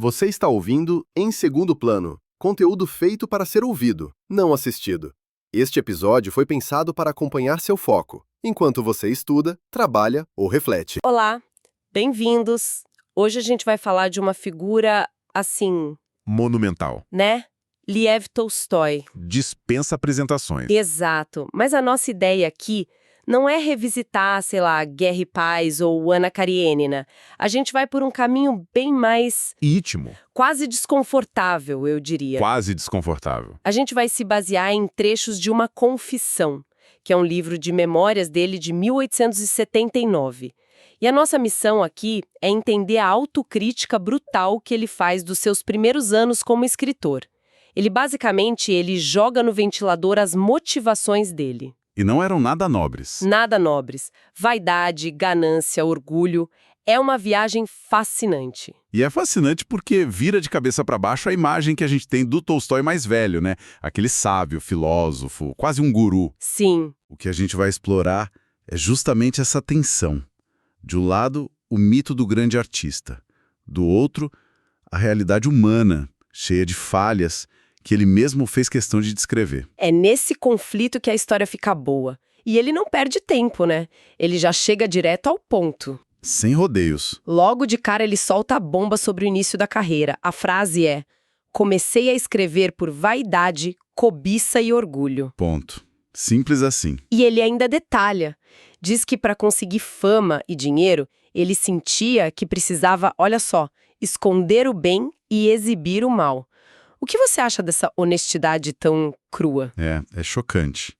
Você está ouvindo Em Segundo Plano, conteúdo feito para ser ouvido, não assistido. Este episódio foi pensado para acompanhar seu foco, enquanto você estuda, trabalha ou reflete. Olá, bem-vindos. Hoje a gente vai falar de uma figura, assim, Monumental. né? Liev Tolstói. Dispensa apresentações. Exato. Mas a nossa ideia aqui não é revisitar, sei lá, Guerra e Paz ou Ana Karenina. A gente vai por um caminho bem mais Ítimo. quase desconfortável, eu diria. Quase desconfortável. A gente vai se basear em trechos de uma confissão, que é um livro de memórias dele de 1879. E a nossa missão aqui é entender a autocrítica brutal que ele faz dos seus primeiros anos como escritor. Ele joga no ventilador as motivações dele. E não eram nada nobres. Nada nobres. Vaidade, ganância, orgulho. É uma viagem fascinante. E é fascinante porque vira de cabeça para baixo a imagem que a gente tem do Tolstói mais velho, né? Aquele sábio, filósofo, quase um guru. Sim. O que a gente vai explorar é justamente essa tensão. De um lado, o mito do grande artista. Do outro, a realidade humana, cheia de falhas, que ele mesmo fez questão de descrever. É nesse conflito que a história fica boa. E ele não perde tempo, né? Ele já chega direto ao ponto. Sem rodeios. Logo de cara ele solta a bomba sobre o início da carreira. A frase é: comecei a escrever por vaidade, cobiça e orgulho. Ponto. Simples assim. E ele ainda detalha. Diz que para conseguir fama e dinheiro, ele sentia que precisava, olha só, esconder o bem e exibir o mal. O que você acha dessa honestidade tão crua? É chocante.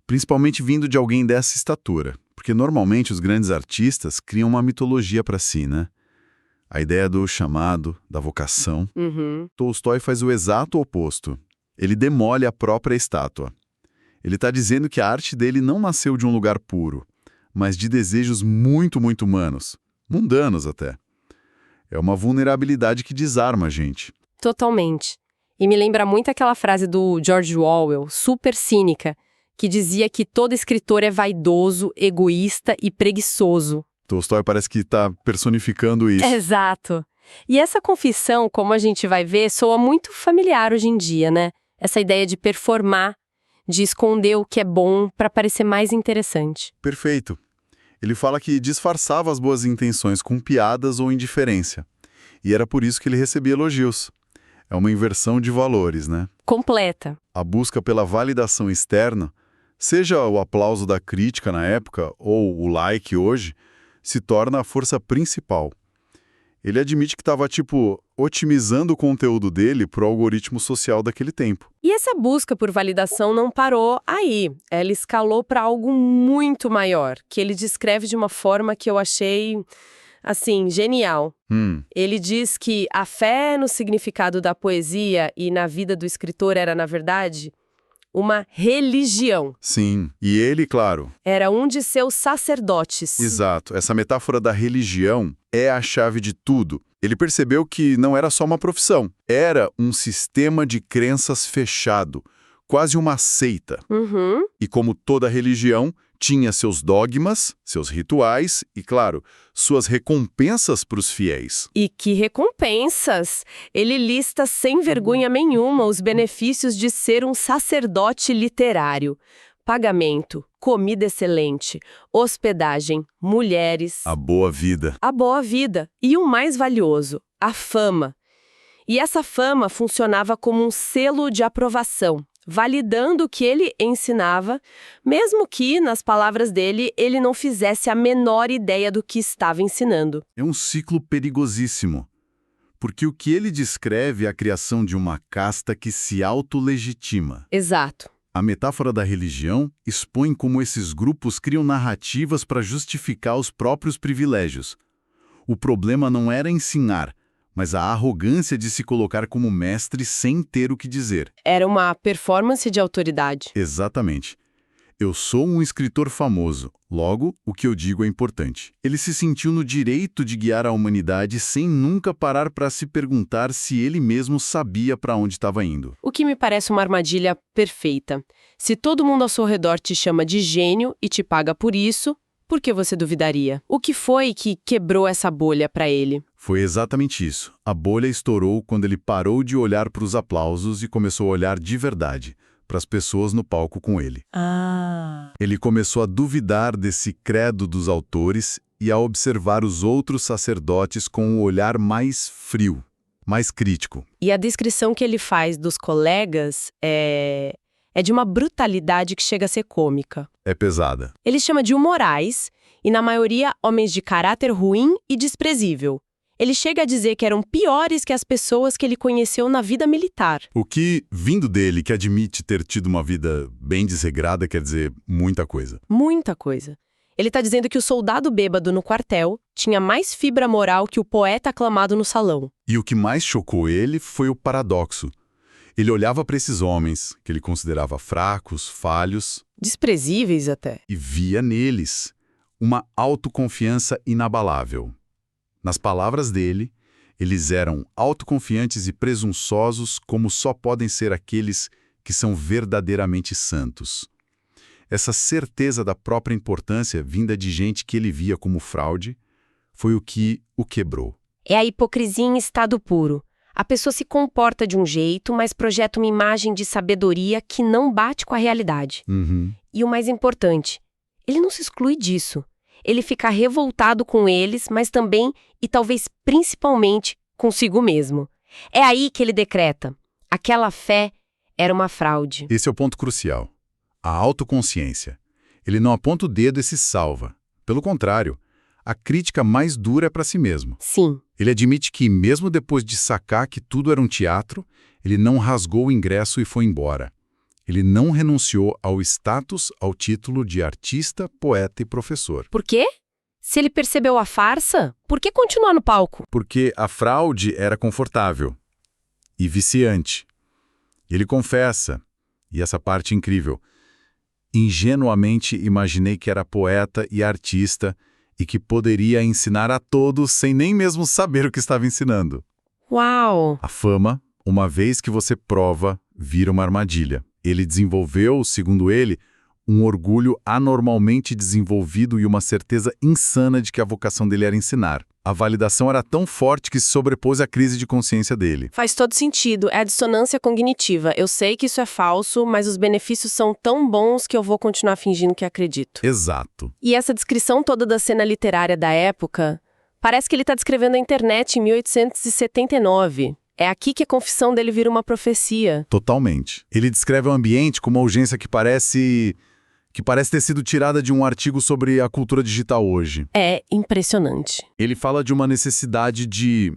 Principalmente vindo de alguém dessa estatura. Porque normalmente os grandes artistas criam uma mitologia para si, né? A ideia do chamado, da vocação. Tolstói faz o exato oposto. Ele demole a própria estátua. Ele está dizendo que a arte dele não nasceu de um lugar puro, mas de desejos muito, muito humanos. Mundanos até. É uma vulnerabilidade que desarma a gente. Totalmente. E me lembra muito aquela frase do George Orwell, super cínica, que dizia que todo escritor é vaidoso, egoísta e preguiçoso. Tolstói parece que está personificando isso. Exato. E essa confissão, como a gente vai ver, soa muito familiar hoje em dia, né? Essa ideia de performar, de esconder o que é bom para parecer mais interessante. Perfeito. Ele fala que disfarçava as boas intenções com piadas ou indiferença. E era por isso que ele recebia elogios. É uma inversão de valores, né? Completa. A busca pela validação externa, seja o aplauso da crítica na época ou o like hoje, se torna a força principal. Ele admite que estava, otimizando o conteúdo dele para o algoritmo social daquele tempo. E essa busca por validação não parou aí. Ela escalou para algo muito maior, que ele descreve de uma forma que eu achei, assim, genial. Ele diz que a fé no significado da poesia e na vida do escritor era, na verdade, uma religião. Sim, e ele, claro. Era um de seus sacerdotes. Exato, essa metáfora da religião é a chave de tudo. Ele percebeu que não era só uma profissão, era um sistema de crenças fechado, quase uma seita. E como toda religião, tinha seus dogmas, seus rituais e, claro, suas recompensas para os fiéis. E que recompensas! Ele lista sem vergonha nenhuma os benefícios de ser um sacerdote literário. Pagamento, comida excelente, hospedagem, mulheres. A boa vida. A boa vida. E o mais valioso, a fama. E essa fama funcionava como um selo de aprovação, validando o que ele ensinava, mesmo que, nas palavras dele, ele não fizesse a menor ideia do que estava ensinando. É um ciclo perigosíssimo, porque o que ele descreve é a criação de uma casta que se autolegitima. Exato. A metáfora da religião expõe como esses grupos criam narrativas para justificar os próprios privilégios. O problema não era ensinar, mas a arrogância de se colocar como mestre sem ter o que dizer. Era uma performance de autoridade. Exatamente. Eu sou um escritor famoso, logo, o que eu digo é importante. Ele se sentiu no direito de guiar a humanidade sem nunca parar para se perguntar se ele mesmo sabia para onde estava indo. O que me parece uma armadilha perfeita. Se todo mundo ao seu redor te chama de gênio e te paga por isso, por que você duvidaria? O que foi que quebrou essa bolha para ele? Foi exatamente isso. A bolha estourou quando ele parou de olhar para os aplausos e começou a olhar de verdade para as pessoas no palco com ele. Ah. Ele começou a duvidar desse credo dos autores e a observar os outros sacerdotes com um olhar mais frio, mais crítico. E a descrição que ele faz dos colegas é de uma brutalidade que chega a ser cômica. É pesada. Ele chama de humorais e, na maioria, homens de caráter ruim e desprezível. Ele chega a dizer que eram piores que as pessoas que ele conheceu na vida militar. O que, vindo dele, que admite ter tido uma vida bem desregrada, quer dizer muita coisa. Muita coisa. Ele está dizendo que o soldado bêbado no quartel tinha mais fibra moral que o poeta aclamado no salão. E o que mais chocou ele foi o paradoxo. Ele olhava para esses homens, que ele considerava fracos, falhos, Desprezíveis até. e via neles uma autoconfiança inabalável. Nas palavras dele, eles eram autoconfiantes e presunçosos como só podem ser aqueles que são verdadeiramente santos. Essa certeza da própria importância vinda de gente que ele via como fraude foi o que o quebrou. É a hipocrisia em estado puro. A pessoa se comporta de um jeito, mas projeta uma imagem de sabedoria que não bate com a realidade. E o mais importante, ele não se exclui disso. Ele fica revoltado com eles, mas também, e talvez principalmente, consigo mesmo. É aí que ele decreta: aquela fé era uma fraude. Esse é o ponto crucial. A autoconsciência. Ele não aponta o dedo e se salva. Pelo contrário, a crítica mais dura é para si mesmo. Sim. Ele admite que, mesmo depois de sacar que tudo era um teatro, ele não rasgou o ingresso e foi embora. Ele não renunciou ao status, ao título de artista, poeta e professor. Por quê? Se ele percebeu a farsa, por que continuar no palco? Porque a fraude era confortável e viciante. Ele confessa, e essa parte é incrível, ingenuamente imaginei que era poeta e artista e que poderia ensinar a todos sem nem mesmo saber o que estava ensinando. Uau! A fama, uma vez que você prova, vira uma armadilha. Ele desenvolveu, segundo ele, um orgulho anormalmente desenvolvido e uma certeza insana de que a vocação dele era ensinar. A validação era tão forte que se sobrepôs à crise de consciência dele. Faz todo sentido, é a dissonância cognitiva. Eu sei que isso é falso, mas os benefícios são tão bons que eu vou continuar fingindo que acredito. Exato. E essa descrição toda da cena literária da época, parece que ele está descrevendo a internet em 1879. É aqui que a confissão dele vira uma profecia. Totalmente. Ele descreve o ambiente com uma urgência que parece ter sido tirada de um artigo sobre a cultura digital hoje. É impressionante. Ele fala de uma necessidade de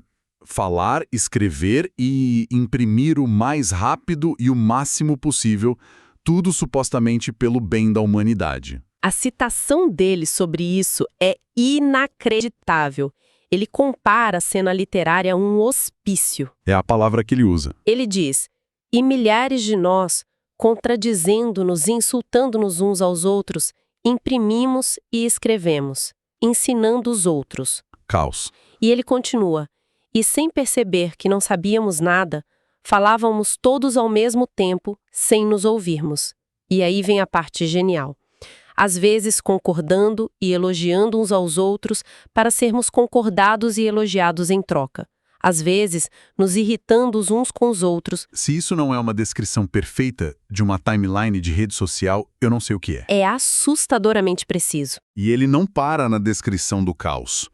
falar, escrever e imprimir o mais rápido e o máximo possível, tudo supostamente pelo bem da humanidade. A citação dele sobre isso é inacreditável. Ele compara a cena literária a um hospício. É a palavra que ele usa. Ele diz: e milhares de nós, contradizendo-nos e insultando-nos uns aos outros, imprimimos e escrevemos, ensinando os outros. Caos. E ele continua: e sem perceber que não sabíamos nada, falávamos todos ao mesmo tempo, sem nos ouvirmos. E aí vem a parte genial. Às vezes concordando e elogiando uns aos outros para sermos concordados e elogiados em troca. Às vezes, nos irritando uns com os outros. Se isso não é uma descrição perfeita de uma timeline de rede social, eu não sei o que é. É assustadoramente preciso. E ele não para na descrição do caos.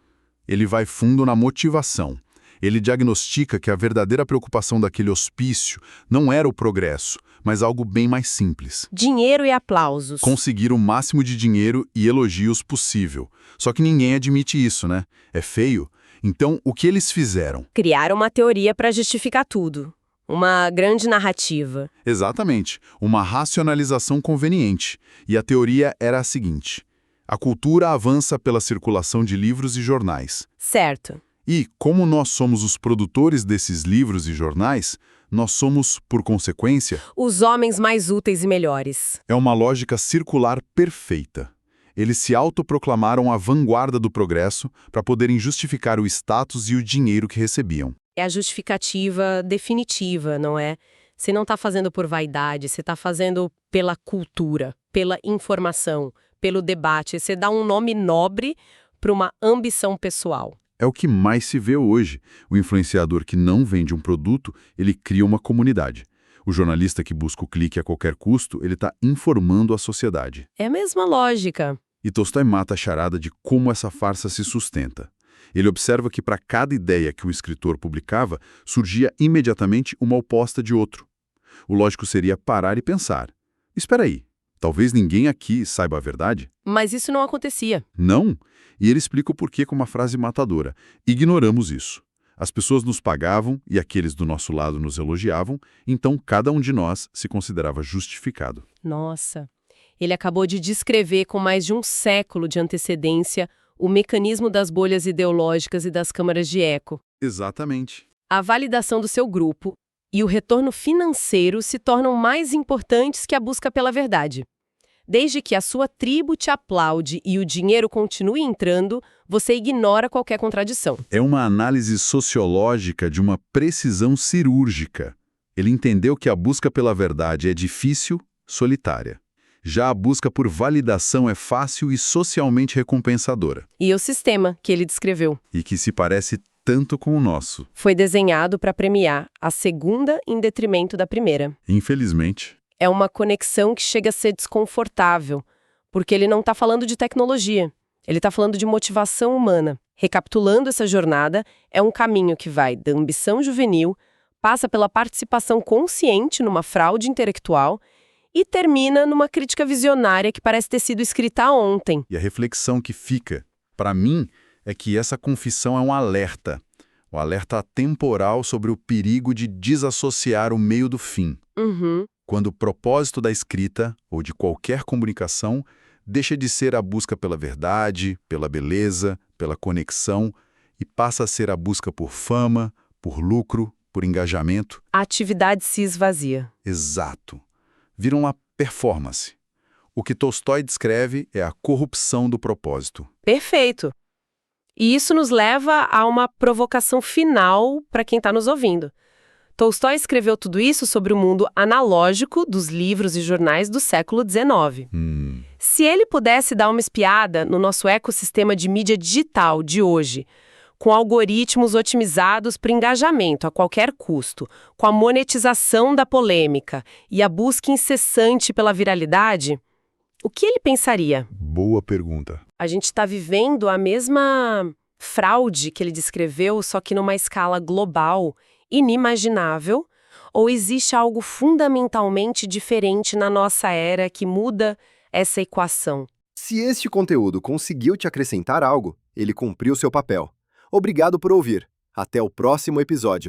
Ele vai fundo na motivação. Ele diagnostica que a verdadeira preocupação daquele hospício não era o progresso, mas algo bem mais simples. Dinheiro e aplausos. Conseguir o máximo de dinheiro e elogios possível. Só que ninguém admite isso, né? É feio. Então, o que eles fizeram? Criaram uma teoria para justificar tudo. Uma grande narrativa. Exatamente. Uma racionalização conveniente. E a teoria era a seguinte: a cultura avança pela circulação de livros e jornais. Certo. E, como nós somos os produtores desses livros e jornais, nós somos, por consequência, os homens mais úteis e melhores. É uma lógica circular perfeita. Eles se autoproclamaram a vanguarda do progresso para poderem justificar o status e o dinheiro que recebiam. É a justificativa definitiva, não é? Você não está fazendo por vaidade, você está fazendo pela cultura, pela informação, pelo debate. Você dá um nome nobre para uma ambição pessoal. É o que mais se vê hoje. O influenciador que não vende um produto, ele cria uma comunidade. O jornalista que busca o clique a qualquer custo, ele está informando a sociedade. É a mesma lógica. E Tolstói mata a charada de como essa farsa se sustenta. Ele observa que para cada ideia que o escritor publicava, surgia imediatamente uma oposta de outro. O lógico seria parar e pensar. Espera aí, talvez ninguém aqui saiba a verdade? Mas isso não acontecia. Não. E ele explica o porquê com uma frase matadora. Ignoramos isso. As pessoas nos pagavam e aqueles do nosso lado nos elogiavam, então cada um de nós se considerava justificado. Nossa. Ele acabou de descrever com mais de um século de antecedência o mecanismo das bolhas ideológicas e das câmaras de eco. Exatamente. A validação do seu grupo e o retorno financeiro se tornam mais importantes que a busca pela verdade. Desde que a sua tribo te aplaude e o dinheiro continue entrando, você ignora qualquer contradição. É uma análise sociológica de uma precisão cirúrgica. Ele entendeu que a busca pela verdade é difícil, solitária. Já a busca por validação é fácil e socialmente recompensadora. E o sistema que ele descreveu E que se parece tanto com o nosso. foi desenhado para premiar a segunda em detrimento da primeira. Infelizmente. É uma conexão que chega a ser desconfortável, porque ele não está falando de tecnologia, ele está falando de motivação humana. Recapitulando essa jornada, é um caminho que vai da ambição juvenil, passa pela participação consciente numa fraude intelectual e termina numa crítica visionária que parece ter sido escrita ontem. E a reflexão que fica, para mim, é que essa confissão é um alerta. Um alerta atemporal sobre o perigo de desassociar o meio do fim. Uhum. Quando o propósito da escrita, ou de qualquer comunicação, deixa de ser a busca pela verdade, pela beleza, pela conexão, e passa a ser a busca por fama, por lucro, por engajamento. A atividade se esvazia. Exato. Vira uma performance. O que Tolstói descreve é a corrupção do propósito. Perfeito. E isso nos leva a uma provocação final para quem está nos ouvindo. Tolstói escreveu tudo isso sobre o mundo analógico dos livros e jornais do século XIX. Se ele pudesse dar uma espiada no nosso ecossistema de mídia digital de hoje, com algoritmos otimizados para engajamento a qualquer custo, com a monetização da polêmica e a busca incessante pela viralidade, o que ele pensaria? Boa pergunta. A gente está vivendo a mesma fraude que ele descreveu, só que numa escala global, inimaginável, ou existe algo fundamentalmente diferente na nossa era que muda essa equação? Se este conteúdo conseguiu te acrescentar algo, ele cumpriu seu papel. Obrigado por ouvir. Até o próximo episódio.